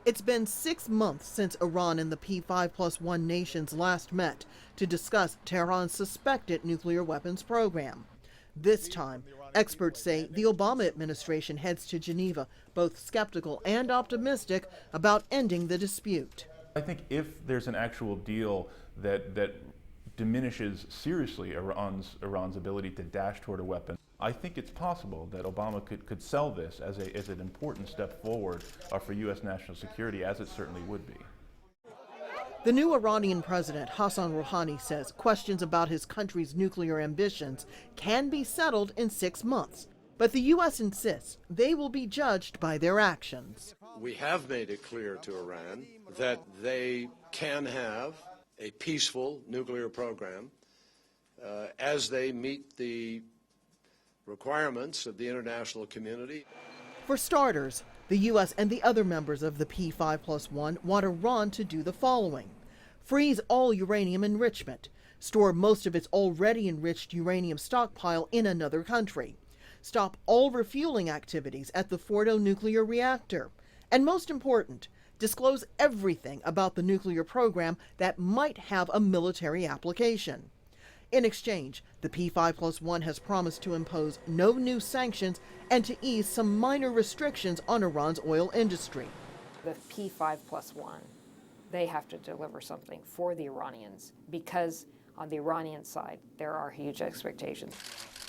It's been 6 months since Iran and the P5+1 nations last met to discuss Tehran's suspected nuclear weapons program. This time, experts say the Obama administration heads to Geneva, both skeptical and optimistic about ending the dispute. I think if there's an actual deal that diminishes seriously Iran's ability to dash toward a weapon, I think it's possible that Obama could sell this as an important step forward for U.S. national security, as it certainly would be. The new Iranian president, Hassan Rouhani, says questions about his country's nuclear ambitions can be settled in 6 months. But the U.S. insists they will be judged by their actions. We have made it clear to Iran that they can have a peaceful nuclear program as they meet the requirements of the international community. For starters, the U.S. and the other members of the P5+1 want Iran to do the following: freeze all uranium enrichment, store most of its already enriched uranium stockpile in another country, stop all refueling activities at the FORDOW nuclear reactor, and most important, disclose everything about the nuclear program that might have a military application. In exchange, the P5+1 has promised to impose no new sanctions and to ease some minor restrictions on Iran's oil industry. The P5+1, they have to deliver something for the Iranians because on the Iranian side, there are huge expectations.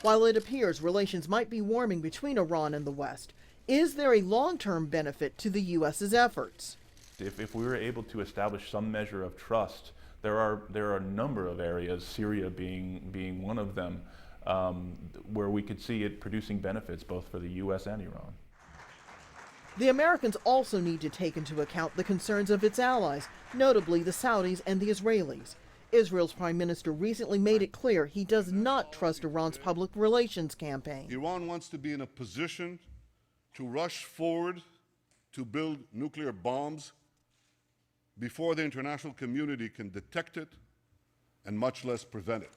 While it appears relations might be warming between Iran and the West, is there a long-term benefit to the U.S.'s efforts? If we were able to establish some measure of trust, there are a number of areas, Syria being one of them, where we could see it producing benefits both for the U.S. and Iran. The Americans also need to take into account the concerns of its allies, notably the Saudis and the Israelis. Israel's prime minister recently made it clear he does not trust Iran's public relations campaign. Iran wants to be in a position to rush forward to build nuclear bombs before the international community can detect it and much less prevent it.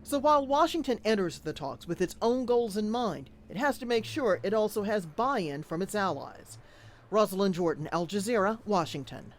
So while Washington enters the talks with its own goals in mind, it has to make sure it also has buy-in from its allies. Rosiland, Al Jazeera, Washington.